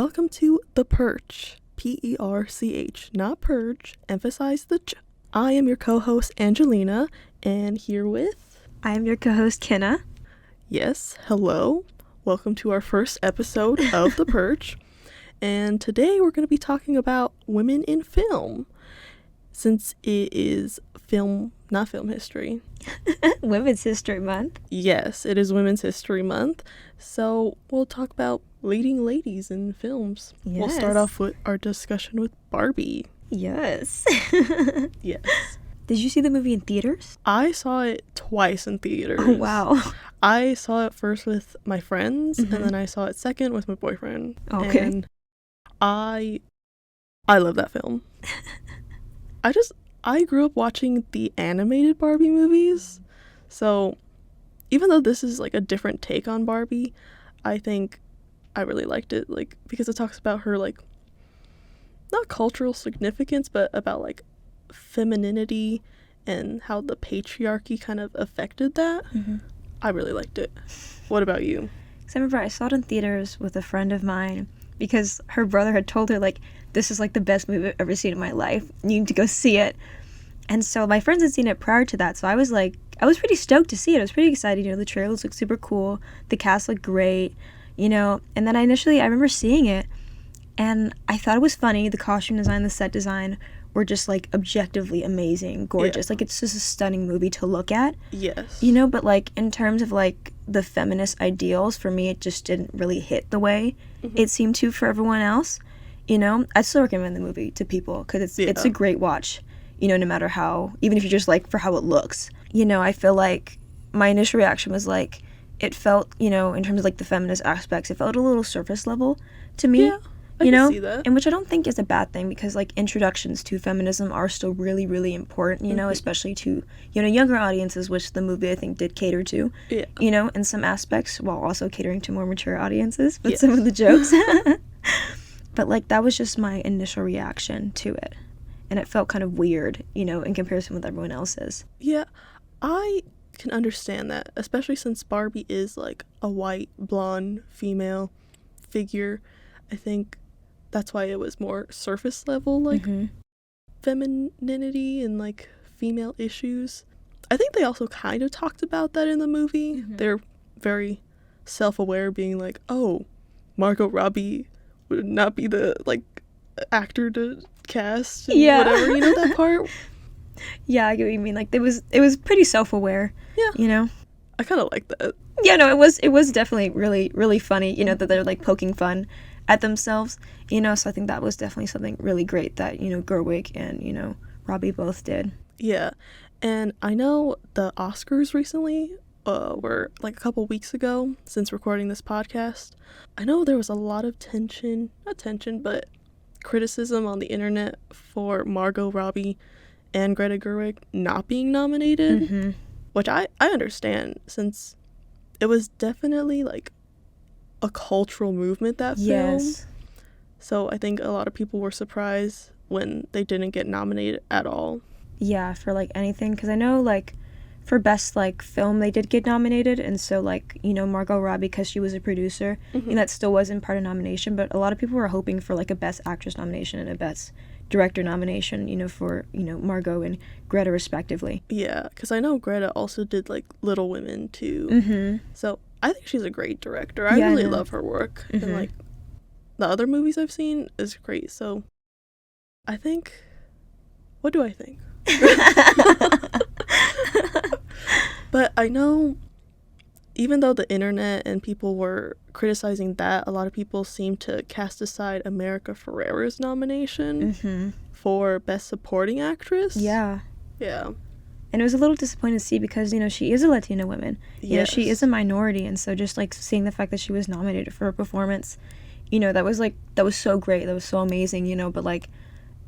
Welcome to the Perch, Perch, not purge, emphasize the ch. I am your co-host Angelina, and here with... I am your co-host Kenna. Yes, hello. Welcome to our first episode of the Perch, and today we're going to be talking about women in film, since it is not film history. Women's History Month. Yes, it is Women's History Month, so we'll talk about leading ladies in films. Yes. We'll start off with our discussion with Barbie. Yes. Yes. Did you see the movie in theaters? I saw it twice in theaters. Oh, wow. I saw it first with my friends, and then I saw it second with my boyfriend. Okay. And I love that film. I grew up watching the animated Barbie movies, so even though this is like a different take on Barbie, I think I really liked it, like, because it talks about her, like, not cultural significance, but about, like, femininity and how the patriarchy kind of affected that. I really liked it. What about you? Because I remember I saw it in theaters with a friend of mine because her brother had told her, like, this is, like, the best movie I've ever seen in my life. You need to go see it. And so my friends had seen it prior to that, so I was pretty stoked to see it. I was pretty excited. You know, the trailers looked super cool. The cast looked great. You know, and then I remember seeing it, and I thought it was funny. The costume design, the set design were just, like, objectively amazing, gorgeous. Yeah. Like, it's just a stunning movie to look at. Yes. You know, but, like, in terms of, like, the feminist ideals, for me, it just didn't really hit the way it seemed to for everyone else. You know, I'd still recommend the movie to people, because it's a great watch, you know, no matter how, even if you're just, like, for how it looks. You know, I feel like my initial reaction was, like, it felt, you know, in terms of, like, the feminist aspects, it felt a little surface level to me. Yeah, I can see that. And which I don't think is a bad thing, because, like, introductions to feminism are still really, really important, you know, especially to, you know, younger audiences, which the movie, I think, did cater to, you know, in some aspects, while also catering to more mature audiences with some of the jokes. But, like, that was just my initial reaction to it. And it felt kind of weird, you know, in comparison with everyone else's. Yeah, I can understand that, especially since Barbie is, like, a white, blonde, female figure. I think that's why it was more surface level, like, femininity and, like, female issues. I think they also kind of talked about that in the movie. They're very self-aware, being like, oh, Margot Robbie would not be the, like, actor to cast and whatever, you know, that part. Yeah, I get what you mean. Like, it was pretty self-aware. Yeah. You know? I kind of like that. Yeah, no, it was definitely really, really funny, you know, that they're, like, poking fun at themselves, you know, so I think that was definitely something really great that, you know, Gerwig and, you know, Robbie both did. Yeah, and I know the Oscars recently were, like, a couple weeks ago, since recording this podcast. I know there was a lot of but criticism on the internet for Margot Robbie and Greta Gerwig not being nominated, which I understand, since it was definitely, like, a cultural movement, that film. So I think a lot of people were surprised when they didn't get nominated at all. Yeah, for, like, anything, because I know, like, for best, like, film they did get nominated, and so, like, you know, Margot Robbie, because she was a producer, and that still wasn't part of nomination, but a lot of people were hoping for, like, a best actress nomination and a best director nomination, you know, for, you know, Margot and Greta respectively. Yeah, because I know Greta also did, like, Little Women too. So I think she's a great director. I really love her work, and, like, the other movies I've seen is great. So I think, what do I think? But I know, even though the internet and people were criticizing that, a lot of people seem to cast aside America Ferrera's nomination for Best Supporting Actress. Yeah. Yeah. And it was a little disappointing to see, because, you know, she is a Latina woman. You know, she is a minority, and so just, like, seeing the fact that she was nominated for her performance, you know, that was so great. That was so amazing, you know, but, like,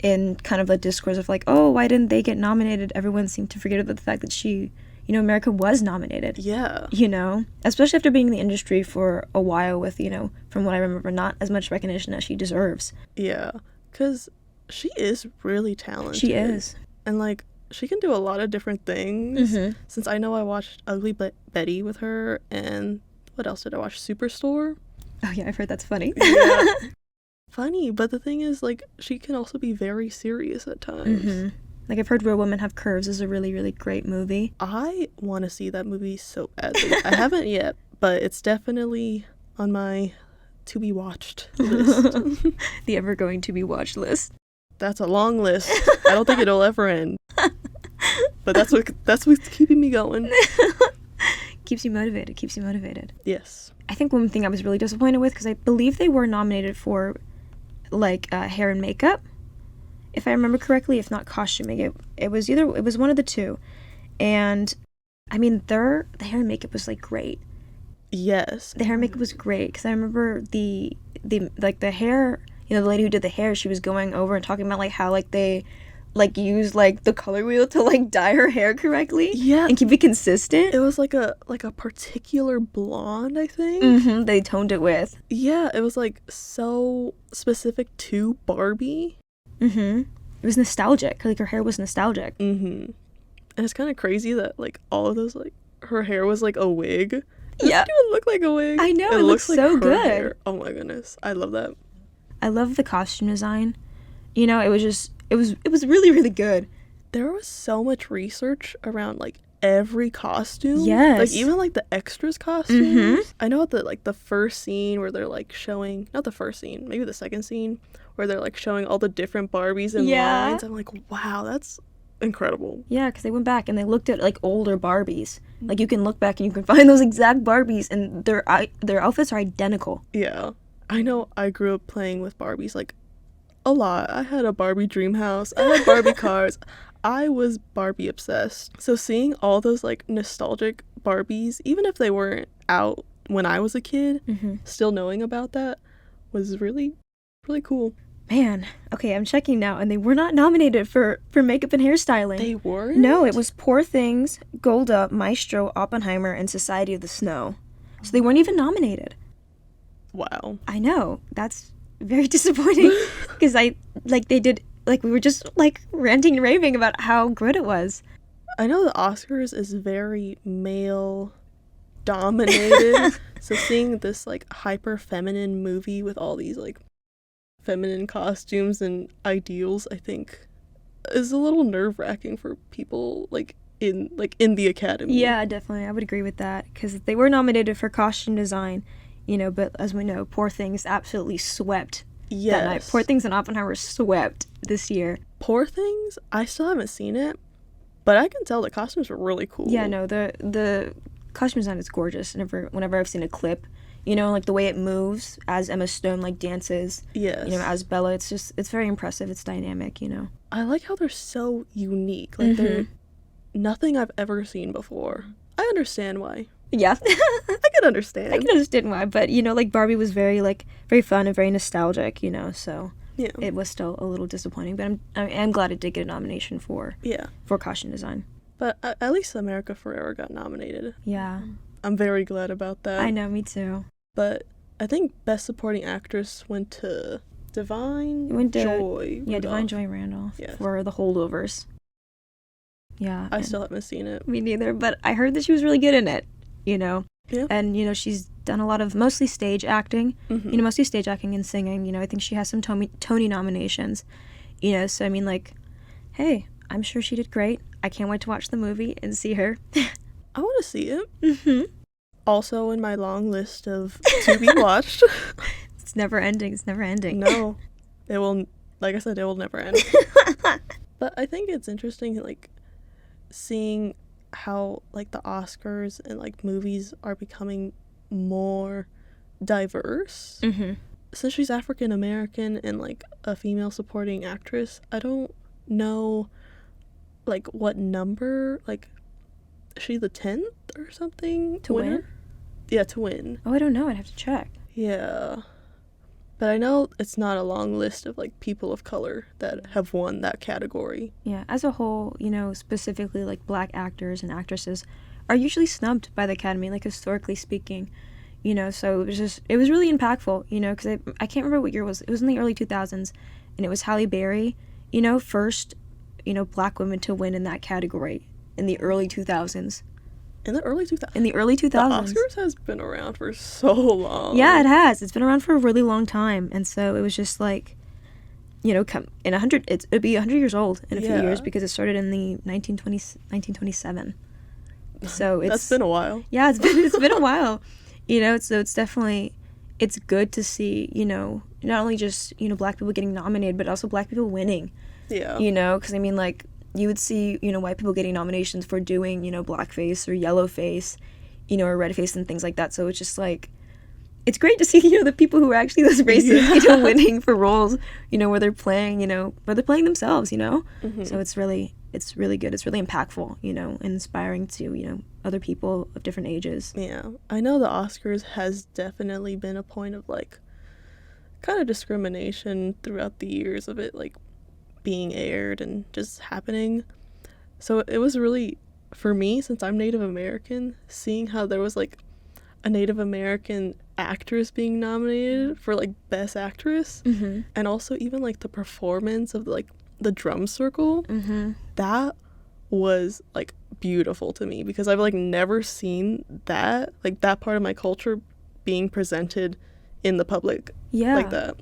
in kind of a discourse of, like, oh, why didn't they get nominated? Everyone seemed to forget about the fact that she, you know, America was nominated. Yeah. You know, especially after being in the industry for a while with, you know, from what I remember, not as much recognition as she deserves. Yeah, because she is really talented. She is. And, like, she can do a lot of different things. Since I know I watched Ugly Betty with her, and what else did I watch? Superstore. Oh, yeah, I've heard that's funny. Yeah. funny, but the thing is, like, she can also be very serious at times. Like, I've heard Real Women Have Curves is a really, really great movie. I want to see that movie so badly. I haven't yet, but it's definitely on my to-be-watched list. The ever-going-to-be-watched list. That's a long list. I don't think it'll ever end. But that's what's keeping me going. Keeps you motivated. Yes. I think one thing I was really disappointed with, because I believe they were nominated for, like, hair and makeup, if I remember correctly, if not costuming. It was one of the two. And, I mean, the hair and makeup was, like, great. Yes. The hair and makeup was great, because I remember the hair, you know, the lady who did the hair, she was going over and talking about, like, how, like, they, like, use, like, the color wheel to, like, dye her hair correctly. Yeah. And keep it consistent. It was, like a particular blonde, I think. They toned it with. Yeah, it was, like, so specific to Barbie. It was nostalgic. Like, her hair was nostalgic. And it's kind of crazy that, like, all of those, like, her hair was, like, a wig. It Yeah. doesn't even look like a wig. I know, it looks like so her good. hair. Oh my goodness. I love that. I love the costume design. You know, it was really, really good. There was so much research around, like, every costume. Yes. Like, even, like, the extras costumes. I know at the first scene where they're, like, showing, not the first scene, maybe the second scene, where they're, like, showing all the different Barbies and lines. I'm like, wow, that's incredible. Yeah, because they went back and they looked at, like, older Barbies. Like, you can look back and you can find those exact Barbies, and their outfits are identical. Yeah. I know I grew up playing with Barbies, like, a lot. I had a Barbie dream house. I had Barbie cars. I was Barbie obsessed. So seeing all those, like, nostalgic Barbies, even if they weren't out when I was a kid, still knowing about that was really, really cool. Man, okay, I'm checking now, and they were not nominated for makeup and hairstyling. They weren't? No, it was Poor Things, Golda, Maestro, Oppenheimer, and Society of the Snow. So they weren't even nominated. Wow. I know. That's very disappointing, because we were just, like, ranting and raving about how good it was. I know the Oscars is very male dominated. So seeing this, like, hyper feminine movie with all these, like, feminine costumes and ideals, I think is a little nerve-wracking for people, like, in the Academy. Yeah, definitely. I would agree with that, because they were nominated for costume design, you know, but as we know, Poor Things absolutely swept that night. Poor Things and Oppenheimer swept this year. Poor Things, I still haven't seen it, but I can tell the costumes were really cool. Yeah, no, the costume design is gorgeous. Whenever I've seen a clip, you know, like the way it moves as Emma Stone, like, dances. Yes. You know, as Bella, it's very impressive. It's dynamic, you know. I like how they're so unique. Like, they're nothing I've ever seen before. I understand why. Yeah. I can understand. I can understand why, but, you know, like, Barbie was very fun and very nostalgic, you know, so yeah, it was still a little disappointing, but I'm glad it did get a nomination for costume design. But at least America Ferrera got nominated. Yeah. I'm very glad about that. I know, me too. But I think Best Supporting Actress went to Divine Joy. Yeah, Divine Joy Randolph for The Holdovers. Yeah. I still haven't seen it. Me neither, but I heard that she was really good in it, you know. Yeah. And, you know, she's done a lot of mostly stage acting, you know, mostly stage acting and singing. You know, I think she has some Tony nominations, you know, so I mean, like, hey, I'm sure she did great. I can't wait to watch the movie and see her. I want to see it. Also in my long list of to be watched. It's never ending. No. It will, like I said, it will never end. But I think it's interesting, like, seeing how, like, the Oscars and, like, movies are becoming more diverse. Since she's African American and, like, a female supporting actress, I don't know, like, what number, like, is she the 10th or something? To win? Yeah, to win. Oh, I don't know. I'd have to check. Yeah. But I know it's not a long list of, like, people of color that have won that category. Yeah, as a whole, you know, specifically, like, black actors and actresses are usually snubbed by the Academy, like, historically speaking, you know, so it was really impactful, you know, because I can't remember what year it was in the early 2000s, and it was Halle Berry, you know, first, you know, black woman to win in that category in the early 2000s. In the early 2000s. In the early 2000s. The Oscars has been around for so long. Yeah, it has. It's been around for a really long time. And so it was just like, you know, it'd be 100 years old in a few years because it started in the 1927. So that's been a while. Yeah, it's been a while. You know, so it's definitely, it's good to see, you know, not only just, you know, Black people getting nominated, but also Black people winning. Yeah. You know, because I mean, like, you would see, you know, white people getting nominations for doing, you know, blackface or yellowface, you know, or redface and things like that. So it's just like, it's great to see, you know, the people who are actually those races, you know, winning for roles, you know, where they're playing, you know, where they're playing themselves, you know. Mm-hmm. So it's really good. It's really impactful, you know, inspiring to, you know, other people of different ages. Yeah. I know the Oscars has definitely been a point of, like, kind of discrimination throughout the years of it, like, being aired and just happening. So it was really, for me, since I'm Native American, seeing how there was, like, a Native American actress being nominated for, like, Best Actress, mm-hmm. and also even, like, the performance of, like, the drum circle, mm-hmm. that was, like, beautiful to me, because I've, like, never seen that, like, that part of my culture being presented in the public like that.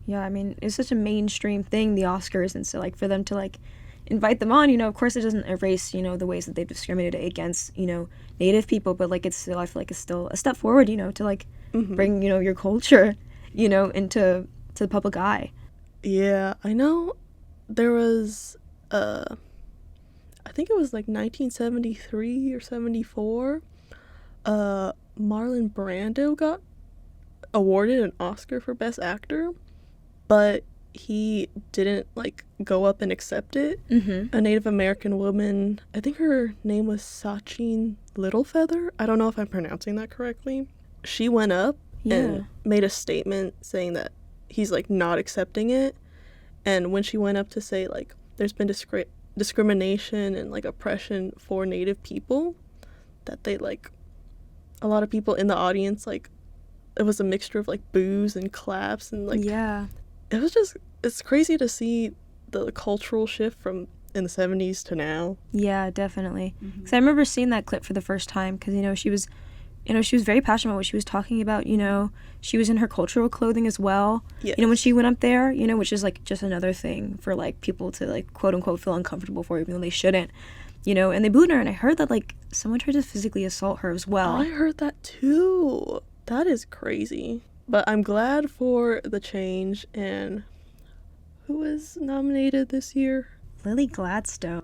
Yeah, I mean, it's such a mainstream thing, the Oscars, and so, like, for them to, like, invite them on, you know, of course it doesn't erase, you know, the ways that they've discriminated against, you know, Native people, but, like, it's still, I feel like it's still a step forward, you know, to, like, mm-hmm. bring, you know, your culture, you know, to the public eye. Yeah, I know there was, I think it was, like, 1973 or 74, Marlon Brando got awarded an Oscar for Best Actor, but he didn't, like, go up and accept it. Mm-hmm. A Native American woman, I think her name was Sachin Littlefeather. I don't know if I'm pronouncing that correctly. She went up and made a statement saying that he's, like, not accepting it. And when she went up to say, like, there's been discrimination and, like, oppression for Native people, that they, like, a lot of people in the audience, like, it was a mixture of, like, boos and claps and, like, it was just, it's crazy to see the cultural shift from in the 70s to now. Yeah, definitely. Because I remember seeing that clip for the first time, because, you know, she was very passionate about what she was talking about, you know. She was in her cultural clothing as well. Yes. You know, when she went up there, you know, which is, like, just another thing for, like, people to, like, quote-unquote feel uncomfortable for, even though they shouldn't, you know. And they booed her, and I heard that, like, someone tried to physically assault her as well. I heard that, too. That is crazy. But I'm glad for the change. And who was nominated this year? Lily Gladstone.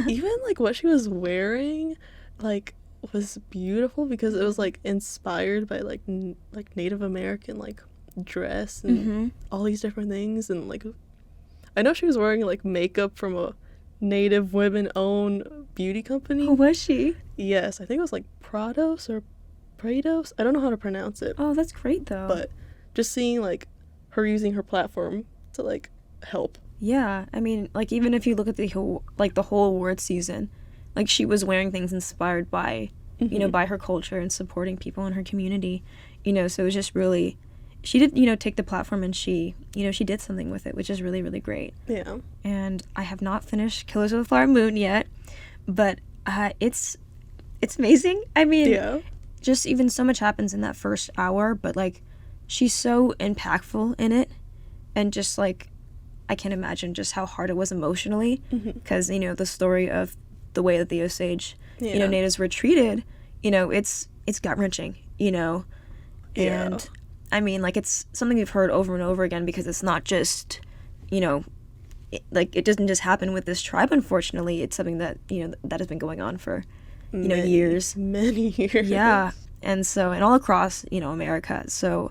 Even, like, what she was wearing, like, was beautiful, because it was, like, inspired by, like, Native American, like, dress and all these different things. And, like, I know she was wearing, like, makeup from a Native women-owned beauty company. Oh, was she? Yes, I think it was, like, Prados. I don't know how to pronounce it. Oh, that's great, though. But just seeing, like, her using her platform to, like, help. Yeah, I mean, like, even if you look at the whole award season, like, she was wearing things inspired by, you know, by her culture and supporting people in her community, you know. So it was just really, she did, you know, take the platform, and she, you know, she did something with it, which is really, really great. Yeah. And I have not finished Killers of the Flower Moon yet, but it's amazing. I mean, just even so much happens in that first hour, but, like, she's so impactful in it, and just, like, I can't imagine just how hard it was emotionally, because, you know, the story of the way that the Osage, you know, natives were treated, you know, it's gut-wrenching, you know, and I mean, like, it's something we've heard over and over again, because it's not just, you know, it doesn't just happen with this tribe, unfortunately. It's something that, you know, that has been going on for, you know, many years. Yeah. And so, and all across, you know, America. So,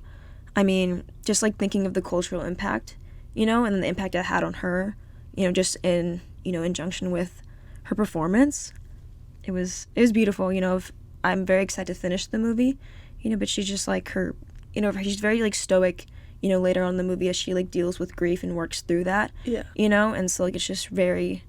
I mean, just, like, thinking of the cultural impact, you know, and the impact it had on her, you know, just in, you know, in conjunction with her performance, it was beautiful. You know, I'm very excited to finish the movie, you know, but she's just, like, her, you know, she's very, like, stoic, you know, later on in the movie, as she, like, deals with grief and works through that, you know, and so, like, it's just very,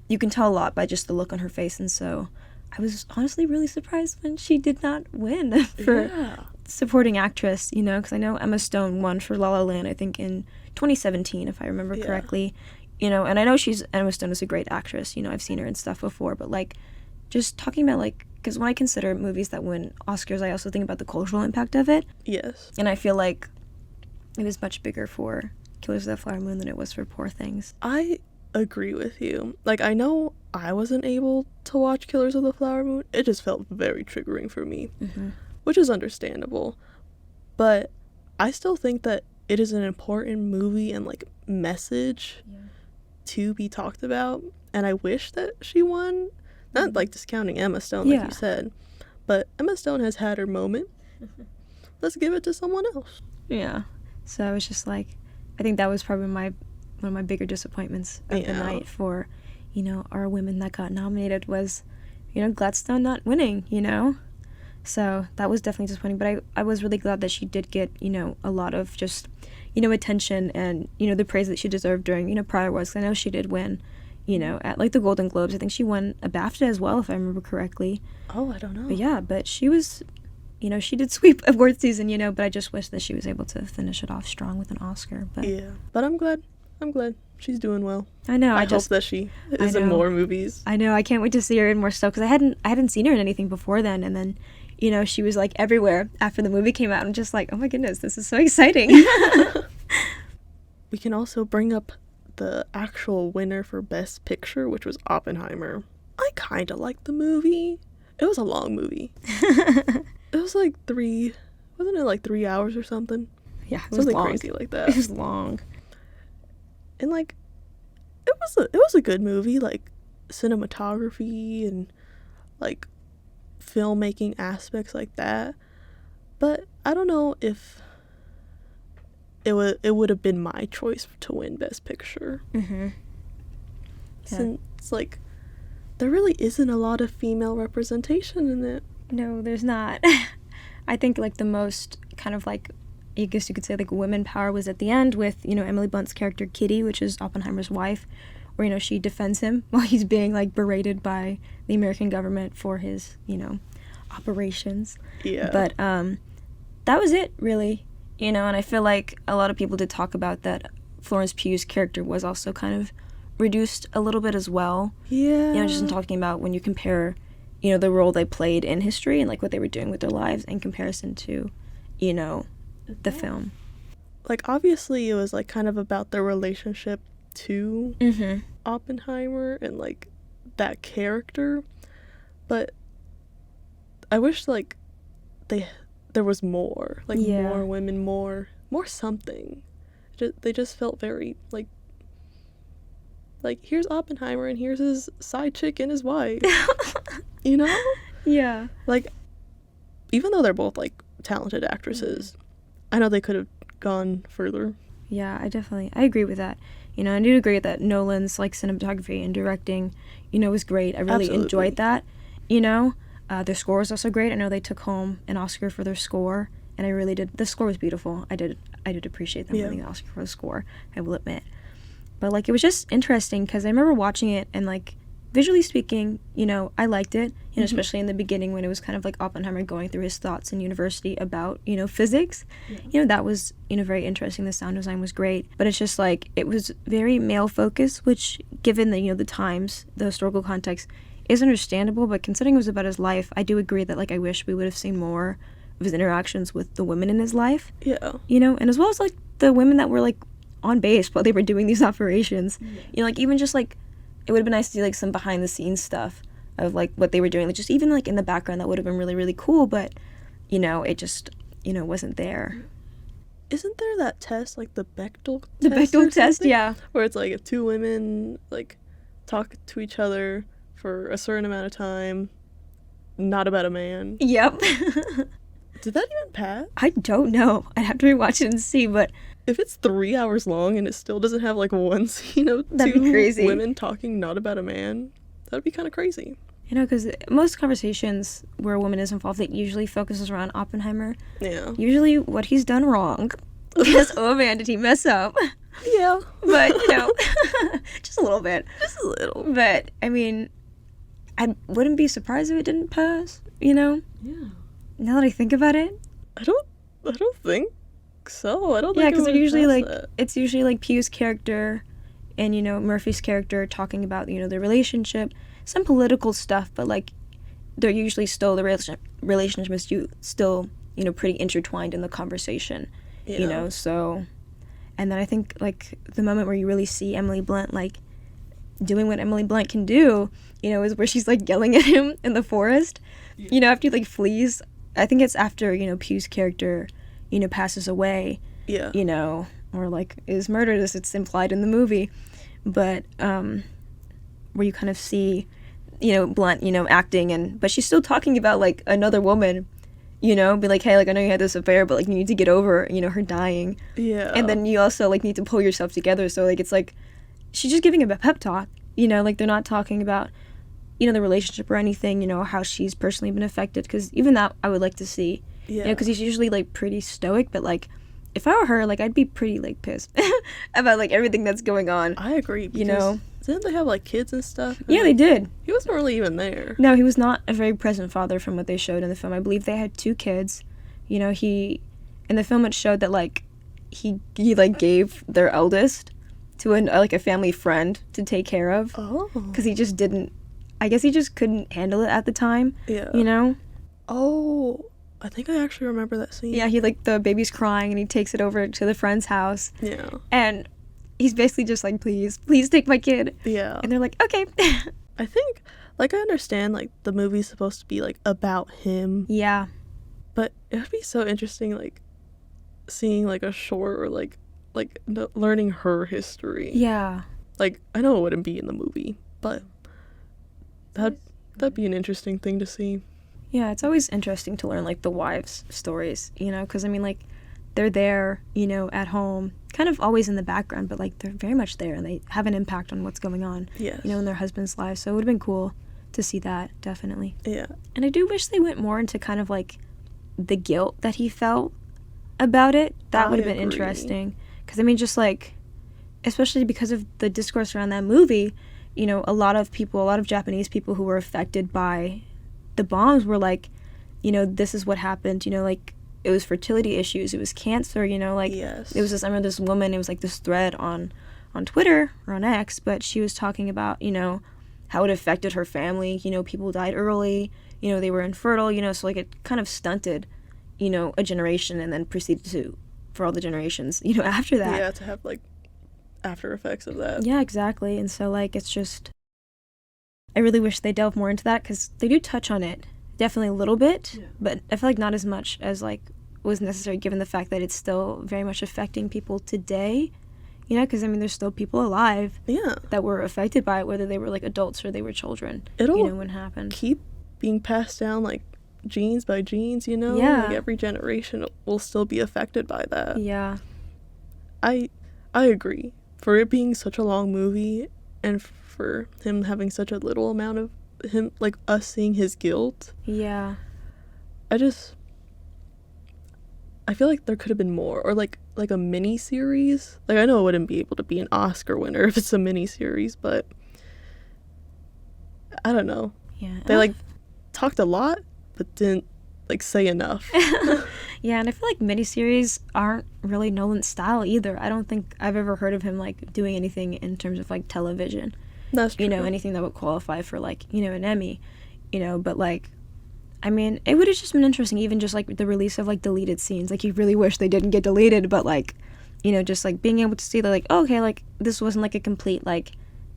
you can tell a lot by just the look on her face. And so I was honestly really surprised when she did not win for supporting actress, you know, because I know Emma Stone won for La La Land, I think in 2017, if I remember correctly, you know, and I know Emma Stone is a great actress, you know, I've seen her in stuff before, but, like, just talking about, like, because when I consider movies that win Oscars, I also think about the cultural impact of it. Yes. And I feel like it was much bigger for Killers of the Flower Moon than it was for Poor Things. I agree with you. Like, I know I wasn't able to watch Killers of the Flower Moon. It just felt very triggering for me, which is understandable. But I still think that it is an important movie and, like, message to be talked about. And I wish that she won. Not, like, discounting Emma Stone, like you said. But Emma Stone has had her moment. Let's give it to someone else. Yeah. So I was just like, I think that was probably one of my bigger disappointments of the night for, you know, our women that got nominated was, you know, Gladstone not winning, you know? So that was definitely disappointing. But I was really glad that she did get, you know, a lot of just, you know, attention and, you know, the praise that she deserved during, you know, prior awards. I know she did win, you know, at, like, the Golden Globes. I think she won a BAFTA as well, if I remember correctly. Oh, I don't know. But yeah, but she was, you know, she did sweep award season, you know, but I just wish that she was able to finish it off strong with an Oscar. But yeah, but I'm glad she's doing well. I know. I hope that she is in more movies. I know. I can't wait to see her in more stuff because I hadn't seen her in anything before then, and then, you know, she was, like, everywhere after the movie came out. I'm just like, oh my goodness, this is so exciting. We can also bring up the actual winner for Best Picture, which was Oppenheimer. I kind of liked the movie. It was a long movie. It was like wasn't it like 3 hours or something? Yeah, it was something long. Crazy like that. It was long. And, like, it was a good movie, like, cinematography and, like, filmmaking aspects like that. But I don't know if it would have been my choice to win Best Picture. Since, like, there really isn't a lot of female representation in it. No, there's not. I think, like, the most kind of, like, I guess you could say, like, women power was at the end with, you know, Emily Blunt's character Kitty, which is Oppenheimer's wife, where, you know, she defends him while he's being, like, berated by the American government for his, you know, operations. Yeah. But that was it, really, you know, and I feel like a lot of people did talk about that Florence Pugh's character was also kind of reduced a little bit as well. Yeah. You know, just in talking about when you compare, you know, the role they played in history and, like, what they were doing with their lives in comparison to, you know, the film. Like, obviously it was, like, kind of about their relationship to Oppenheimer and, like, that character, but I wish, like, there was more, like, more women, more something. They just felt very, like, here's Oppenheimer and here's his side chick and his wife. You know? Yeah. Like, even though they're both, like, talented actresses, I know they could have gone further. Yeah, I agree with that. You know, I do agree that Nolan's, like, cinematography and directing, you know, was great. I really enjoyed that, you know. Their score was also great. I know they took home an Oscar for their score, and I really did. The score was beautiful. I did appreciate them winning the Oscar for the score, I will admit. But, like, it was just interesting because I remember watching it and, like, visually speaking, you know, I liked it, you know, especially in the beginning when it was kind of like Oppenheimer going through his thoughts in university about, you know, physics. You know, that was, you know, very interesting. The sound design was great. But it's just like, it was very male focused, which given the, you know, the times, the historical context, is understandable. But considering it was about his life, I do agree that, like, I wish we would have seen more of his interactions with the women in his life. Yeah. You know, and as well as, like, the women that were, like, on base while they were doing these operations. You know, like, even just, like, it would have been nice to see, like, some behind-the-scenes stuff of, like, what they were doing. Like, just even, like, in the background, that would have been really, really cool, but, you know, it just, you know, wasn't there. Isn't there that test, like, the Bechdel test? The Bechdel test, yeah. Where it's, like, if two women, like, talk to each other for a certain amount of time, not about a man. Yep. Did that even pass? I don't know. I'd have to rewatch it and see, but... If it's 3 hours long and it still doesn't have, like, one scene of that'd two be crazy. Women talking not about a man, that'd be kind of crazy. You know, because most conversations where a woman is involved, it usually focuses around Oppenheimer. Yeah. Usually what he's done wrong. Because, oh man, did he mess up? Yeah. But, you know, just a little bit. Just a little. But, I mean, I wouldn't be surprised if it didn't pass, you know? Yeah. Now that I think about it. I don't think so. I don't think yeah, because they're usually, like, that. it's usually, like, Pugh's character and, you know, Murphy's character talking about, you know, their relationship, some political stuff, but, like, they're usually still, the relationship is still, you know, pretty intertwined in the conversation, you know, so, and then I think, like, the moment where you really see Emily Blunt, like, doing what Emily Blunt can do, you know, is where she's, like, yelling at him in the forest, you know, after he, like, flees. I think it's after, you know, Pugh's character, you know, passes away, you know, or, like, is murdered, as it's implied in the movie, but, where you kind of see, you know, Blunt, you know, acting, but she's still talking about, like, another woman, you know, be like, hey, like, I know you had this affair, but, like, you need to get over, you know, her dying. Yeah. And then you also, like, need to pull yourself together. So, like, it's like, she's just giving a pep talk, you know, like, they're not talking about, you know, the relationship or anything, you know, how she's personally been affected. Because even that, I would like to see, you know, because he's usually, like, pretty stoic, but, like, if I were her, like, I'd be pretty, like, pissed about, like, everything that's going on. I agree. You know? Didn't they have, like, kids and stuff? Yeah, they did. He wasn't really even there. No, he was not a very present father from what they showed in the film. I believe they had 2 kids. You know, in the film it showed that, like, he like, gave their eldest to a family friend to take care of. Oh. Because he just didn't, I guess he just couldn't handle it at the time. Yeah. You know? Oh, I think I actually remember that scene. Yeah, the baby's crying and he takes it over to the friend's house. Yeah. And he's basically just like, please take my kid. Yeah. And they're like, okay. I think, like, I understand, like, the movie's supposed to be, like, about him. Yeah. But it would be so interesting, like, seeing, like, a short or, like learning her history. Yeah. Like, I know it wouldn't be in the movie, but that'd be an interesting thing to see. Yeah, it's always interesting to learn, like, the wives' stories, you know, because, I mean, like, they're there, you know, at home, kind of always in the background, but, like, they're very much there, and they have an impact on what's going on, yes. you know, in their husbands' lives, so it would have been cool to see that, definitely. Yeah. And I do wish they went more into kind of, like, the guilt that he felt about it. That would have been interesting, because, I mean, just, like, especially because of the discourse around that movie, you know, a lot of Japanese people who were affected by the bombs were like, you know, this is what happened, you know, like, it was fertility issues, it was cancer, you know, like, yes. It was this, I remember this woman, it was like this thread on Twitter or on X, but she was talking about, you know, how it affected her family, you know, people died early, you know, they were infertile, you know, so, like, it kind of stunted, you know, a generation, and then proceeded for all the generations, you know, after that. Yeah, to have, like, after effects of that. Yeah, exactly. And so, like, it's just, I really wish they delved more into that, because they do touch on it definitely a little bit, but I feel like not as much as, like, was necessary, given the fact that it's still very much affecting people today, you know, because, I mean, there's still people alive that were affected by it, whether they were, like, adults or they were children. It'll, you know, when it happened, keep being passed down, like, genes by genes, you know? Yeah. Like, every generation will still be affected by that. Yeah. I agree. For it being such a long movie, and for him having such a little amount of him, like, us seeing his guilt. Yeah. I feel like there could have been more, or like a mini series. Like, I know it wouldn't be able to be an Oscar winner if it's a mini series, but I don't know. Yeah. They, like, talked a lot, but didn't, like, say enough. Yeah, and I feel like miniseries aren't really Nolan's style either. I don't think I've ever heard of him, like, doing anything in terms of, like, television. That's true. You know, anything that would qualify for, like, you know, an Emmy, you know, but, like, I mean, it would have just been interesting, even just, like, the release of, like, deleted scenes. Like, you really wish they didn't get deleted, but, like, you know, just, like, being able to see that, like, oh, okay, like, this wasn't, like, a complete, like,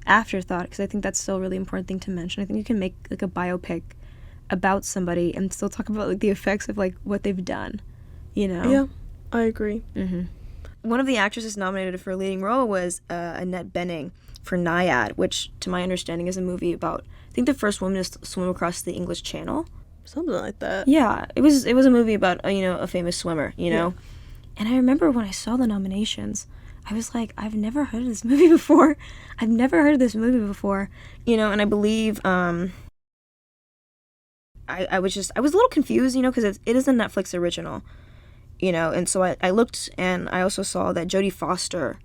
afterthought, because I think that's still a really important thing to mention. I think you can make, like, a biopic about somebody and still talk about, like, the effects of, like, what they've done, you know? Yeah, I agree. Mm-hmm. One of the actresses nominated for a leading role was Annette Bening for Naiad, which, to my understanding, is a movie about, I think, the first woman to swim across the English Channel. Something like that. Yeah, it was a movie about, you know, a famous swimmer, you know? Yeah. And I remember when I saw the nominations, I was like, I've never heard of this movie before. You know, and I believe, I was a little confused, you know, because it is a Netflix original, you know, and so I looked, and I also saw that Jodie Foster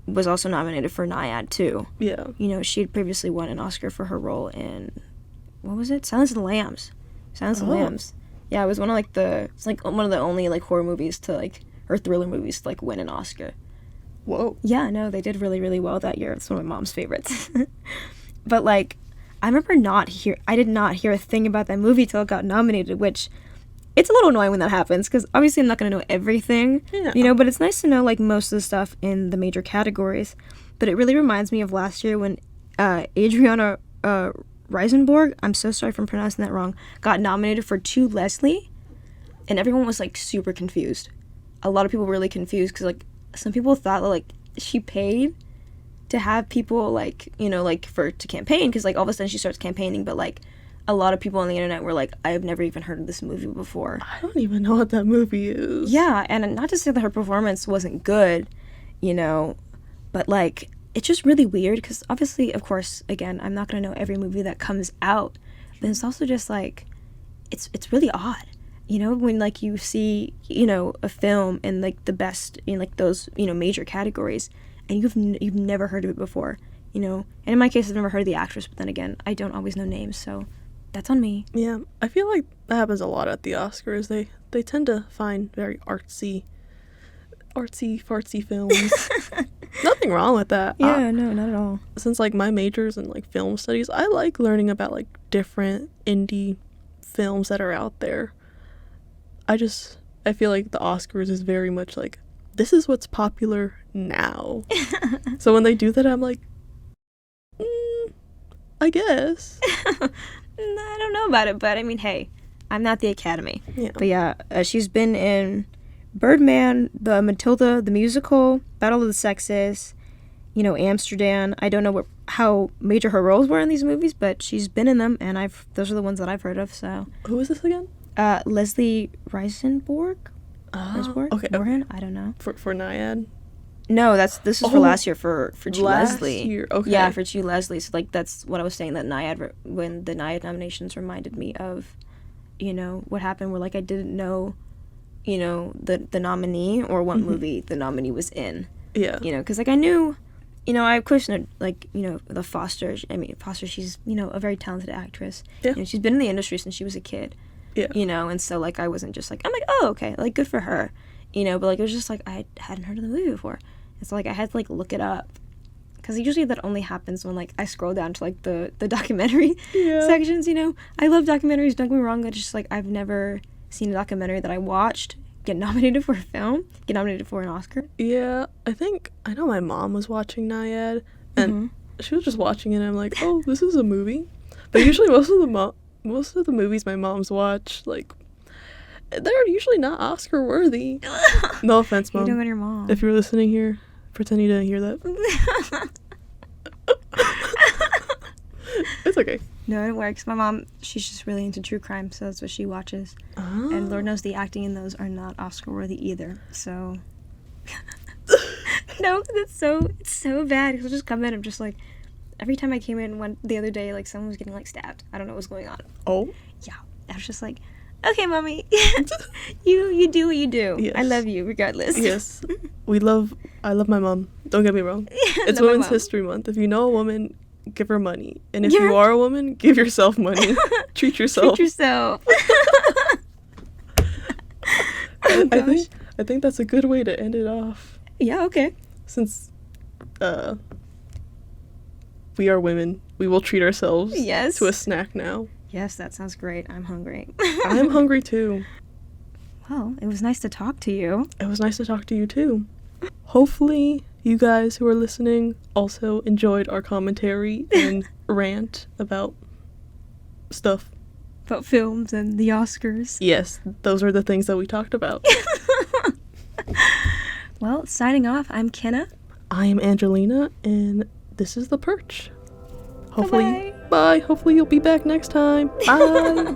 was also nominated for Naiad, too. Yeah. You know, she had previously won an Oscar for her role in, what was it? Silence of the Lambs. Yeah, it was one of, like, one of the only, like, horror movies to, like, or thriller movies to, like, win an Oscar. Whoa. Yeah, no, they did really, really well that year. It's one of my mom's favorites. But, like, I remember I did not hear a thing about that movie till it got nominated, which, it's a little annoying when that happens, because obviously I'm not going to know everything, Yeah. you know, but it's nice to know, like, most of the stuff in the major categories. But it really reminds me of last year when Adriana Reisenborg, I'm so sorry if I'm pronouncing that wrong, got nominated for To Leslie, and everyone was, like, super confused. A lot of people were really confused, because, like, some people thought that, like, she paid to have people, like, you know, like, to campaign, because, like, all of a sudden she starts campaigning, but, like, a lot of people on the internet were like, I've never even heard of this movie before. I don't even know what that movie is. Yeah, and not to say that her performance wasn't good, you know, but, like, it's just really weird, because obviously, of course, again, I'm not going to know every movie that comes out, but it's also just, like, it's really odd, you know, when, like, you see, you know, a film in, like, the best, in, like, those, you know, major categories, and you've never heard of it before, you know, and in my case, I've never heard of the actress, but then again, I don't always know names, so that's on me. Yeah, I feel like that happens a lot at the Oscars. They tend to find very artsy fartsy films. Nothing wrong with that. Yeah, no, not at all. Since, like, my major's in, like, film studies, I like learning about, like, different indie films that are out there. I feel like the Oscars is very much like, this is what's popular now. So when they do that, I'm like, I guess. I don't know about it, but I mean, hey, I'm not the Academy. Yeah. But yeah, she's been in Birdman, the Matilda, the musical, Battle of the Sexes, you know, Amsterdam. I don't know how major her roles were in these movies, but she's been in them, and those are the ones that I've heard of. So. Who is this again? Leslie Reisenborg. Okay. Borhan? I don't know. For Naiad. No, this is for last year for Chu last Leslie. Year, okay. Yeah, for Chu Leslie. So, like, that's what I was saying, that Naiad, when the Naiad nominations reminded me of, you know, what happened where, like, I didn't know, you know, the nominee or what movie the nominee was in. Yeah. You know, because, like, I knew, you know, I of course know, like, you know, the Foster. I mean, Foster, she's, you know, a very talented actress. Yeah. You know, she's been in the industry since she was a kid. Yeah. You know, and so, like, I wasn't just like, I'm like, oh, okay, like, good for her. You know, but, like, it was just like, I hadn't heard of the movie before. And so, like, I had to, like, look it up. Because usually that only happens when, like, I scroll down to, like, the documentary sections, you know. I love documentaries, don't get me wrong. It's just, like, I've never seen a documentary that I watched get nominated for a film, get nominated for an Oscar. Yeah, I know my mom was watching Naiad, and she was just watching it, and I'm like, oh, this is a movie. But usually most of the movies my mom's watch, like, they're usually not Oscar worthy. No offense, Mom. You're doing your mom. If you're listening here, pretend you didn't hear that. It's okay. No, it works. My mom, she's just really into true crime, so that's what she watches. Oh. And Lord knows the acting in those are not Oscar worthy either. So no, it's so bad. Because I'll just come in, I'm just like, every time I came in the other day, like, someone was getting, like, stabbed. I don't know what was going on. Oh? Yeah. I was just like, okay, Mommy. you do what you do. Yes. I love you regardless. Yes. I love my mom. Don't get me wrong. It's Women's History Month. If you know a woman, give her money. And if you are a woman, give yourself money. Treat yourself. Treat yourself. I think that's a good way to end it off. Yeah, okay. Since we are women, we will treat ourselves to a snack now. Yes, that sounds great. I'm hungry. I'm hungry too. Well, it was nice to talk to you. It was nice to talk to you too. Hopefully you guys who are listening also enjoyed our commentary and rant about stuff. About films and the Oscars. Yes, those are the things that we talked about. Well, signing off, I'm Kenna. I am Angelina, and this is The Perch. Bye-bye. Bye. Hopefully you'll be back next time. Bye.